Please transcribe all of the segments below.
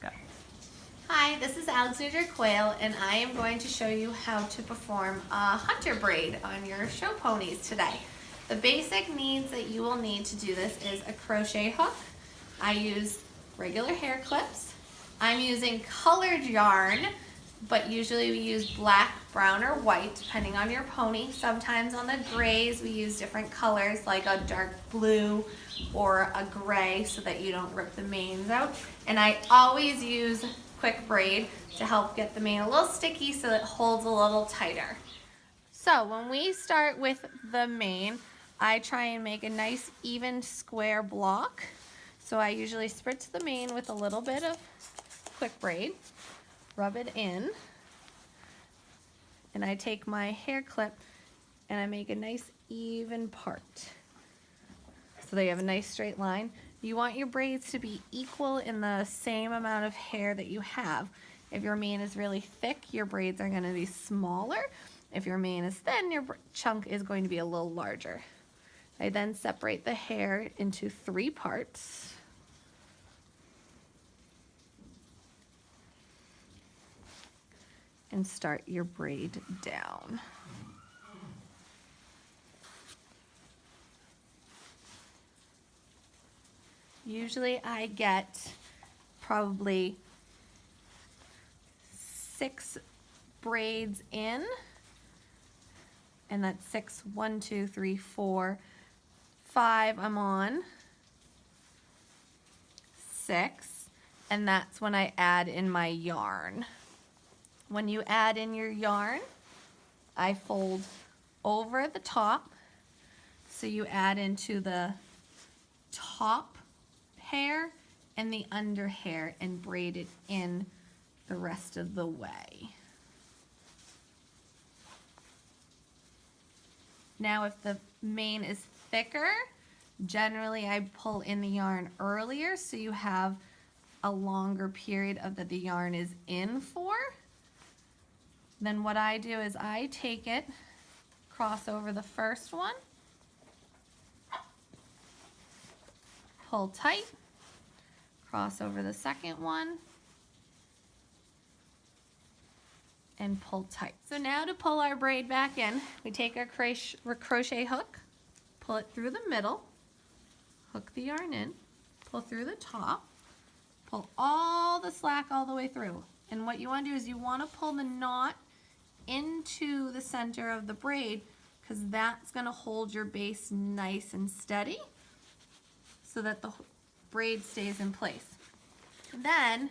Go. Hi, this is Alexandra Quayle, and I am going to show you how to perform a hunter braid on your show ponies today. The basic needs that you will need to do this is a crochet hook. I use regular hair clips. I'm using colored yarn, but usually we use black, brown, or white, depending on your pony. Sometimes on the grays we use different colors, like a dark blue or a gray, so that you don't rip the manes out. And I always use quick braid to help get the mane a little sticky so it holds a little tighter. So when we start with the mane, I try and make a nice even square block. So I usually spritz the mane with a little bit of quick braid, rub it in, and I take my hair clip and I make a nice even part. So that you have a nice straight line. You want your braids to be equal in the same amount of hair that you have. If your mane is really thick, your braids are going to be smaller. If your mane is thin, your chunk is going to be a little larger. I then separate the hair into 3 parts. And start your braid down. Usually I get probably 6 braids in, and that's 6, 1, 2, 3, 4, 5 I'm on, 6, and that's when I add in my yarn. When you add in your yarn, I fold over the top, so you add into the top hair and the under hair and braid it in the rest of the way. Now if the mane is thicker, generally I pull in the yarn earlier so you have a longer period of that the yarn is in for. Then what I do is I take it, cross over the first one, pull tight, cross over the second one, and pull tight. So now to pull our braid back in, we take our crochet hook, pull it through the middle, hook the yarn in, pull through the top, pull all the slack all the way through. And what you want to do is you want to pull the knot into the center of the braid, because that's going to hold your base nice and steady so that the braid stays in place. Then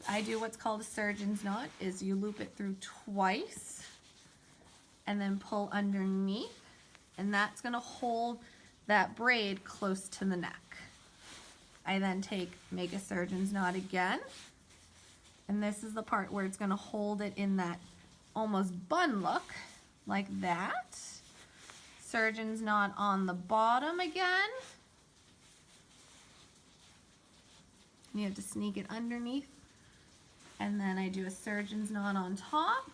I do what's called a surgeon's knot, is you loop it through twice and then pull underneath, and that's going to hold that braid close to the neck. I then make a surgeon's knot again, and this is the part where it's going to hold it in that almost bun look, like that. Surgeon's knot on the bottom again. You have to sneak it underneath, and then I do a surgeon's knot on top,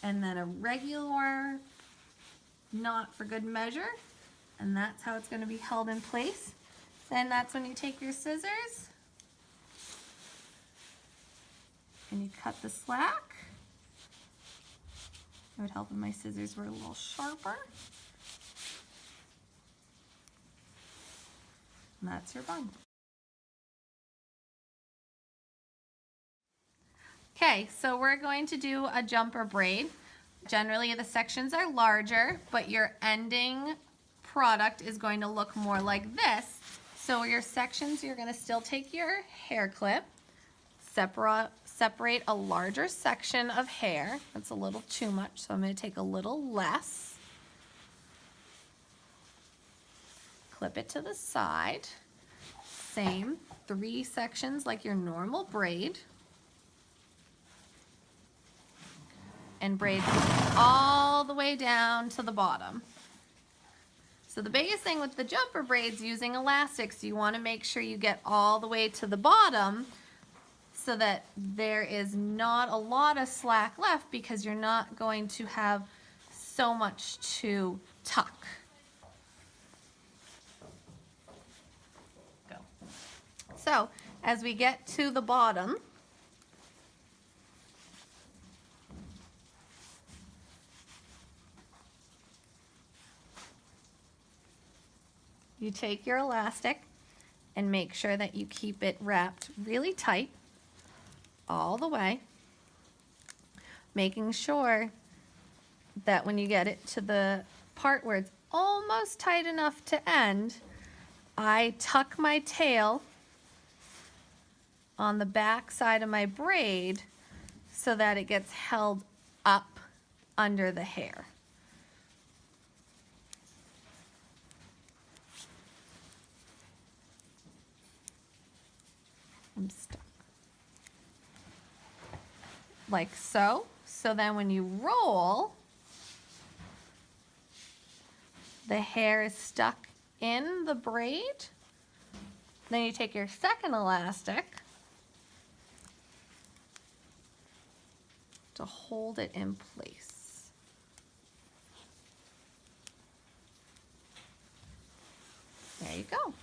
and then a regular knot for good measure, and that's how it's going to be held in place. Then that's when you take your scissors and you cut the slack. It would help if my scissors were a little sharper. And that's your bun. Okay, so we're going to do a jumper braid. Generally the sections are larger, but your ending product is going to look more like this. So your sections, you're going to still take your hair clip, separate a larger section of hair. That's a little too much, so I'm going to take a little less. Clip it to the side. Same, 3 sections like your normal braid. And braid all the way down to the bottom. So the biggest thing with the jumper braids using elastics, you want to make sure you get all the way to the bottom so that there is not a lot of slack left, because you're not going to have so much to tuck. Go. So as we get to the bottom, you take your elastic and make sure that you keep it wrapped really tight all the way, making sure that when you get it to the part where it's almost tight enough to end, I tuck my tail on the back side of my braid so that it gets held up under the hair. I'm stuck. Like so. So then when you roll, the hair is stuck in the braid. Then you take your second elastic to hold it in place. There you go.